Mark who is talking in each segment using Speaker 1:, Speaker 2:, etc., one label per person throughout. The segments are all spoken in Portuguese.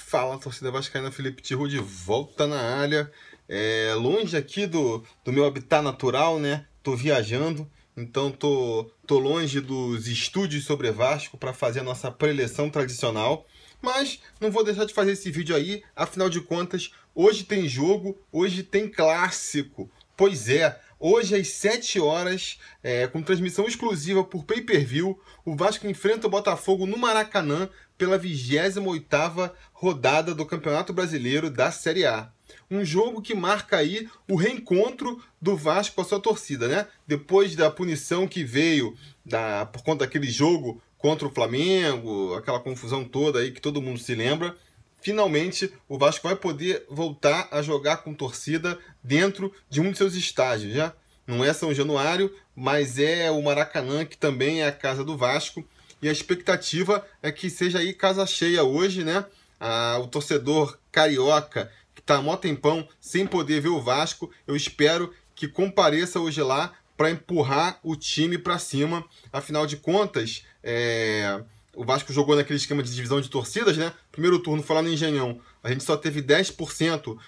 Speaker 1: Fala, torcida vascaína, Felipe Tiru de volta na área. Longe aqui do meu habitat natural, né? Tô viajando, então tô longe dos estúdios sobre Vasco para fazer a nossa preleção tradicional. Mas não vou deixar de fazer esse vídeo aí, afinal de contas, hoje tem jogo, hoje tem clássico. Pois é, hoje às 7 horas, com transmissão exclusiva por pay-per-view, o Vasco enfrenta o Botafogo no Maracanã pela 28ª rodada do Campeonato Brasileiro da Série A. Um jogo que marca aí o reencontro do Vasco com a sua torcida, né? Depois da punição que veio por conta daquele jogo contra o Flamengo, aquela confusão toda aí que todo mundo se lembra, finalmente o Vasco vai poder voltar a jogar com torcida dentro de um de seus estádios, já. Não é São Januário, mas é o Maracanã, que também é a casa do Vasco. E a expectativa é que seja aí casa cheia hoje, né? O torcedor carioca, que está há mó tempão sem poder ver o Vasco, eu espero que compareça hoje lá para empurrar o time para cima. Afinal de contas, o Vasco jogou naquele esquema de divisão de torcidas, né? Primeiro turno foi lá no Engenhão. A gente só teve 10%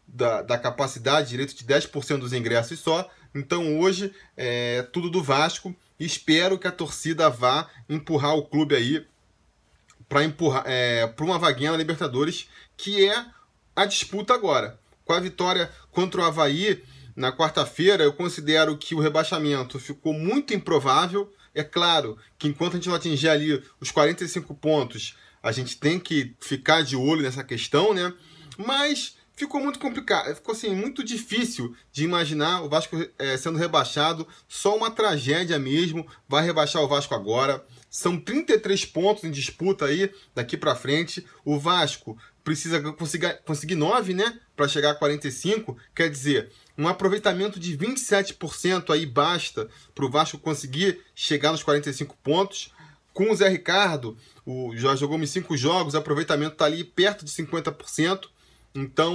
Speaker 1: da capacidade, direito de 10% dos ingressos só. Então hoje é tudo do Vasco. Espero que a torcida vá empurrar o clube aí para uma vaguinha na Libertadores, que é a disputa agora. Com a vitória contra o Avaí na quarta-feira, eu considero que o rebaixamento ficou muito improvável. É claro que enquanto a gente não atingir ali os 45 pontos, a gente tem que ficar de olho nessa questão, né? Mas ficou muito complicado, ficou assim, muito difícil de imaginar o Vasco sendo rebaixado. Só uma tragédia mesmo vai rebaixar o Vasco agora. São 33 pontos em disputa aí daqui para frente. O Vasco precisa conseguir 9, né, para chegar a 45. Quer dizer, um aproveitamento de 27% aí basta para o Vasco conseguir chegar nos 45 pontos. Com o Zé Ricardo, já jogou em 5 jogos, o aproveitamento está ali perto de 50%. Então,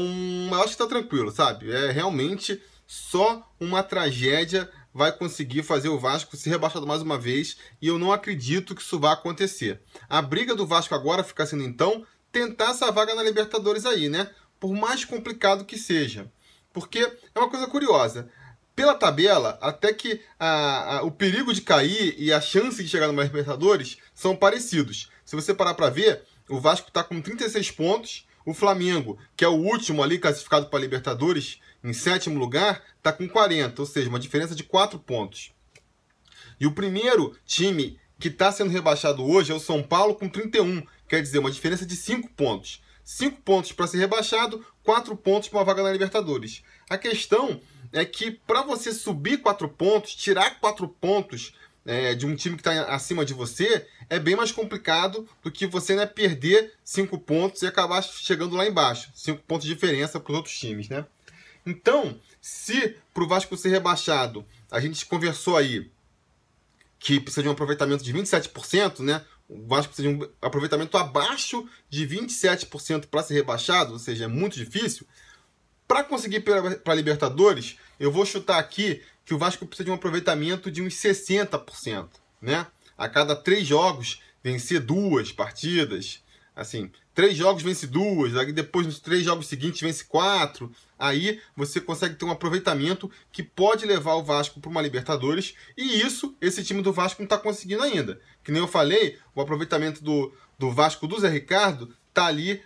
Speaker 1: eu acho que tá tranquilo, sabe? Realmente só uma tragédia vai conseguir fazer o Vasco ser rebaixado mais uma vez, e eu não acredito que isso vá acontecer. A briga do Vasco agora fica sendo, então, tentar essa vaga na Libertadores aí, né? Por mais complicado que seja. Porque é uma coisa curiosa. Pela tabela, até que o perigo de cair e a chance de chegar no Libertadores são parecidos. Se você parar para ver, o Vasco está com 36 pontos, o Flamengo, que é o último ali classificado para a Libertadores, em 7º lugar, está com 40, ou seja, uma diferença de 4 pontos. E o primeiro time que está sendo rebaixado hoje é o São Paulo, com 31, quer dizer, uma diferença de 5 pontos. 5 pontos para ser rebaixado, 4 pontos para uma vaga na Libertadores. A questão é que para você subir 4 pontos, tirar 4 pontos de um time que está acima de você, é bem mais complicado do que você perder 5 pontos e acabar chegando lá embaixo. 5 pontos de diferença para os outros times, né? Então, se para o Vasco ser rebaixado, a gente conversou aí que precisa de um aproveitamento de 27%, né? O Vasco precisa de um aproveitamento abaixo de 27% para ser rebaixado, ou seja, é muito difícil. Para conseguir para a Libertadores, eu vou chutar aqui que o Vasco precisa de um aproveitamento de uns 60%, né? A cada 3 jogos, vencer 2 partidas. Assim, 3 jogos vence 2, aí depois nos 3 jogos seguintes vence 4. Aí você consegue ter um aproveitamento que pode levar o Vasco para uma Libertadores. E isso, esse time do Vasco não está conseguindo ainda. Que nem eu falei, o aproveitamento do Vasco do Zé Ricardo está ali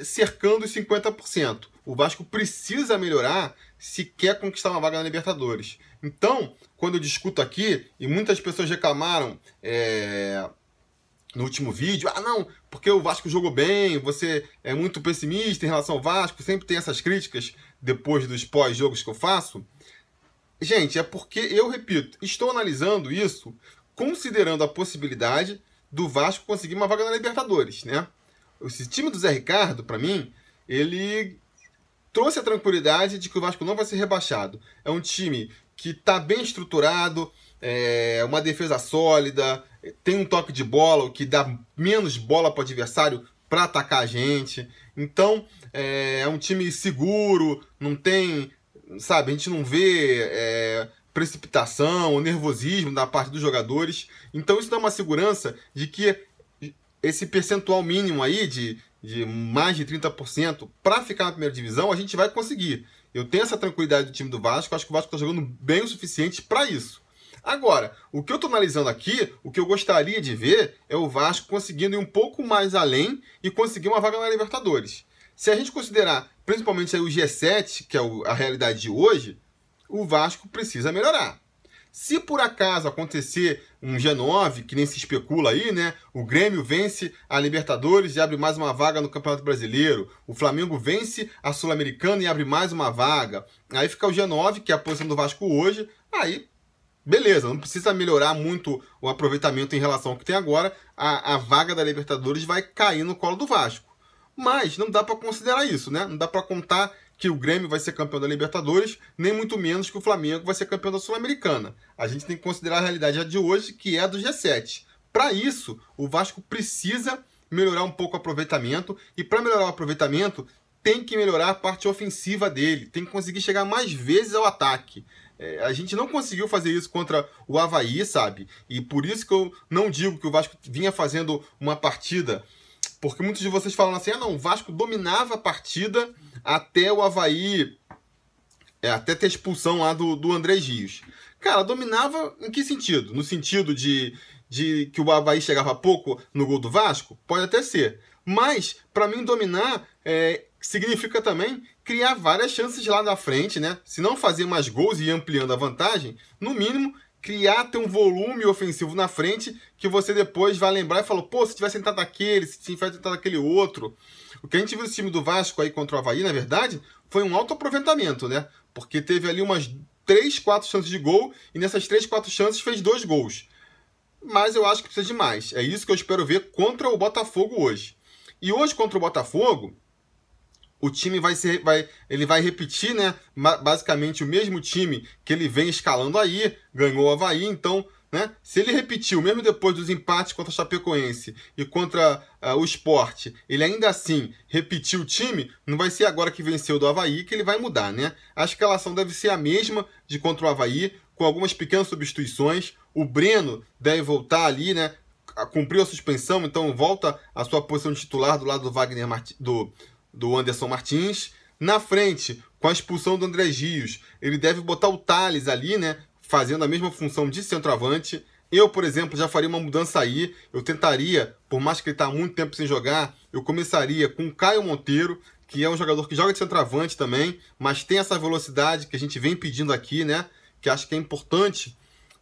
Speaker 1: cercando os 50%. O Vasco precisa melhorar se quer conquistar uma vaga na Libertadores. Então, quando eu discuto aqui, e muitas pessoas reclamaram no último vídeo, não, porque o Vasco jogou bem, você é muito pessimista em relação ao Vasco, sempre tem essas críticas depois dos pós-jogos que eu faço. Gente, é porque, eu repito, estou analisando isso considerando a possibilidade do Vasco conseguir uma vaga na Libertadores, né? Esse time do Zé Ricardo, para mim, ele trouxe a tranquilidade de que o Vasco não vai ser rebaixado. É um time que está bem estruturado, uma defesa sólida, tem um toque de bola, o que dá menos bola para o adversário para atacar a gente. Então, é um time seguro, não tem, sabe, a gente não vê precipitação, nervosismo da parte dos jogadores. Então, isso dá uma segurança de que esse percentual mínimo aí de mais de 30% para ficar na primeira divisão, a gente vai conseguir. Eu tenho essa tranquilidade do time do Vasco, acho que o Vasco está jogando bem o suficiente para isso. Agora, o que eu estou analisando aqui, o que eu gostaria de ver é o Vasco conseguindo ir um pouco mais além e conseguir uma vaga na Libertadores. Se a gente considerar principalmente aí o G7, que é a realidade de hoje, o Vasco precisa melhorar. Se por acaso acontecer um G9, que nem se especula aí, né? O Grêmio vence a Libertadores e abre mais uma vaga no Campeonato Brasileiro. O Flamengo vence a Sul-Americana e abre mais uma vaga. Aí fica o G9, que é a posição do Vasco hoje. Aí, beleza, não precisa melhorar muito o aproveitamento em relação ao que tem agora. A vaga da Libertadores vai cair no colo do Vasco. Mas não dá para considerar isso, né? Não dá para contar que o Grêmio vai ser campeão da Libertadores, nem muito menos que o Flamengo vai ser campeão da Sul-Americana. A gente tem que considerar a realidade de hoje, que é a do G7. Para isso, o Vasco precisa melhorar um pouco o aproveitamento, e para melhorar o aproveitamento, tem que melhorar a parte ofensiva dele, tem que conseguir chegar mais vezes ao ataque. A gente não conseguiu fazer isso contra o Avaí, sabe? E por isso que eu não digo que o Vasco vinha fazendo uma partida, porque muitos de vocês falam assim, o Vasco dominava a partida até o Avaí, até ter a expulsão lá do Andrés Rios. Cara, dominava em que sentido? No sentido de que o Avaí chegava pouco no gol do Vasco? Pode até ser. Mas, para mim, dominar significa também criar várias chances lá na frente, né? Se não fazer mais gols e ir ampliando a vantagem, no mínimo, ter um volume ofensivo na frente que você depois vai lembrar e falar, pô, se tivesse tentado aquele, se tivesse tentado aquele outro. O que a gente viu no time do Vasco aí contra o Avaí, na verdade, foi um alto aproveitamento, né? Porque teve ali umas 3, 4 chances de gol e nessas 3, 4 chances fez 2 gols. Mas eu acho que precisa de mais. É isso que eu espero ver contra o Botafogo hoje. E hoje contra o Botafogo, o time vai repetir, né, basicamente o mesmo time que ele vem escalando aí, ganhou o Avaí, então, né, se ele repetiu, mesmo depois dos empates contra o Chapecoense e contra o Sport, ele ainda assim repetiu o time, não vai ser agora que venceu do Avaí que ele vai mudar, né? A escalação deve ser a mesma de contra o Avaí, com algumas pequenas substituições. O Breno deve voltar ali, né, cumpriu a suspensão, então volta à sua posição de titular do lado do Wagner do Anderson Martins. Na frente, com a expulsão do Andrés Rios, ele deve botar o Thales ali, né, fazendo a mesma função de centroavante. Eu, por exemplo, já faria uma mudança aí. Eu tentaria, por mais que ele está há muito tempo sem jogar, eu começaria com o Caio Monteiro, que é um jogador que joga de centroavante também, mas tem essa velocidade que a gente vem pedindo aqui, né, que acho que é importante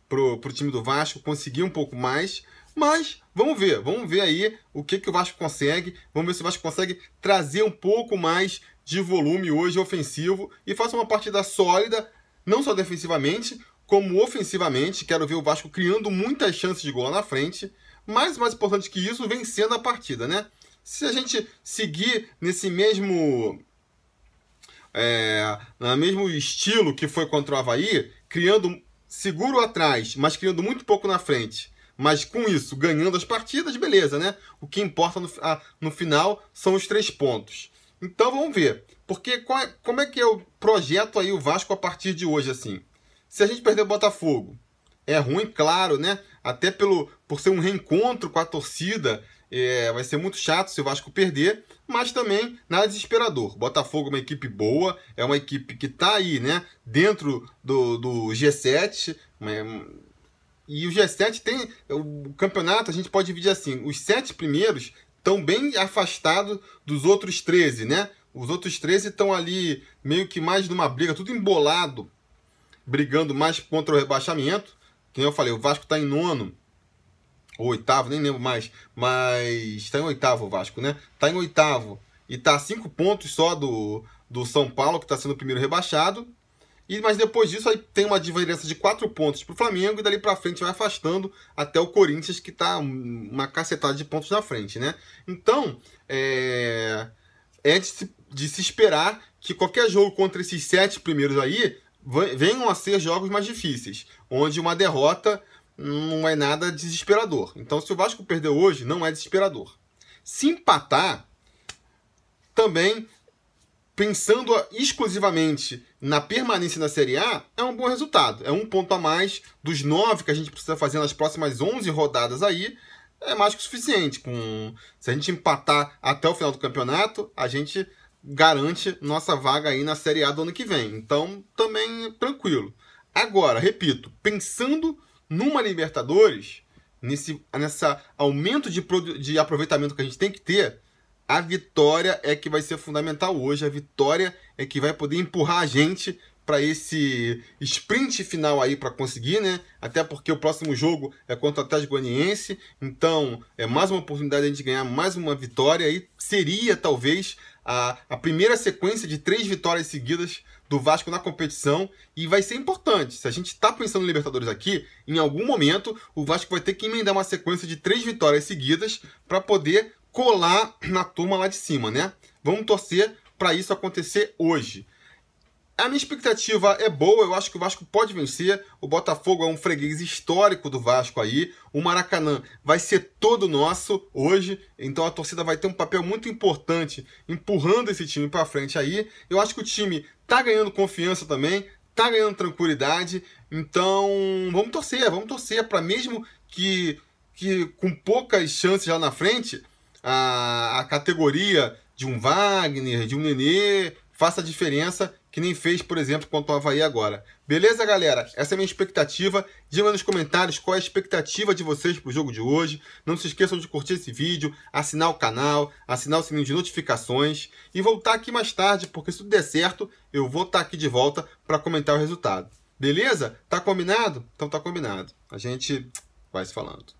Speaker 1: pro time do Vasco conseguir um pouco mais. Mas vamos ver aí o que o Vasco consegue, vamos ver se o Vasco consegue trazer um pouco mais de volume hoje ofensivo e faça uma partida sólida, não só defensivamente, como ofensivamente. Quero ver o Vasco criando muitas chances de gol lá na frente, mas mais importante que isso, vencendo a partida, né? Se a gente seguir nesse mesmo estilo que foi contra o Avaí, criando seguro atrás, mas criando muito pouco na frente, mas com isso, ganhando as partidas, beleza, né? O que importa no final são os 3 pontos. Então vamos ver. Porque como é que eu projeto aí o Vasco a partir de hoje, assim? Se a gente perder o Botafogo, é ruim, claro, né? Até por ser um reencontro com a torcida, vai ser muito chato se o Vasco perder, mas também nada desesperador. Botafogo é uma equipe boa, é uma equipe que está aí, né? Dentro do G7, e o G7 tem o campeonato, a gente pode dividir assim, os 7 primeiros estão bem afastados dos outros 13, né? Os outros 13 estão ali meio que mais numa briga, tudo embolado, brigando mais contra o rebaixamento. Como eu falei, o Vasco está em 9º, ou 8º, nem lembro mais, mas está em 8º o Vasco, né? Está em 8º e está a 5 pontos só do São Paulo, que está sendo o primeiro rebaixado. Mas depois disso aí tem uma diferença de 4 pontos para o Flamengo e dali para frente vai afastando até o Corinthians, que está uma cacetada de pontos na frente, né? Então, de se esperar que qualquer jogo contra esses 7 primeiros aí venham a ser jogos mais difíceis, onde uma derrota não é nada desesperador. Então, se o Vasco perder hoje, não é desesperador. Se empatar, também, pensando exclusivamente na permanência na Série A, é um bom resultado. É um ponto a mais dos 9 que a gente precisa fazer nas próximas 11 rodadas aí. é mais que o suficiente. Se a gente empatar até o final do campeonato, a gente garante nossa vaga aí na Série A do ano que vem. Então, também tranquilo. Agora, repito, pensando numa Libertadores, nessa aumento de aproveitamento que a gente tem que ter, a vitória é que vai ser fundamental hoje. A vitória é que vai poder empurrar a gente para esse sprint final aí para conseguir, né? Até porque o próximo jogo é contra o Atlético Goianiense, então é mais uma oportunidade de a gente ganhar mais uma vitória e seria talvez a primeira sequência de 3 vitórias seguidas do Vasco na competição, e vai ser importante. Se a gente está pensando em Libertadores aqui, em algum momento o Vasco vai ter que emendar uma sequência de 3 vitórias seguidas para poder colar na turma lá de cima, né? Vamos torcer para isso acontecer hoje. A minha expectativa é boa, eu acho que o Vasco pode vencer. O Botafogo é um freguês histórico do Vasco aí. O Maracanã vai ser todo nosso hoje, então a torcida vai ter um papel muito importante empurrando esse time para frente aí. Eu acho que o time tá ganhando confiança também, tá ganhando tranquilidade. Então vamos torcer para mesmo que com poucas chances lá na frente, a categoria de um Wagner, de um Nenê, faça a diferença que nem fez, por exemplo, contra o Avaí agora. Beleza, galera? Essa é a minha expectativa. Digam nos comentários qual é a expectativa de vocês para o jogo de hoje. Não se esqueçam de curtir esse vídeo, assinar o canal, assinar o sininho de notificações e voltar aqui mais tarde, porque se tudo der certo, eu vou estar aqui de volta para comentar o resultado. Beleza? Tá combinado? Então tá combinado. A gente vai se falando.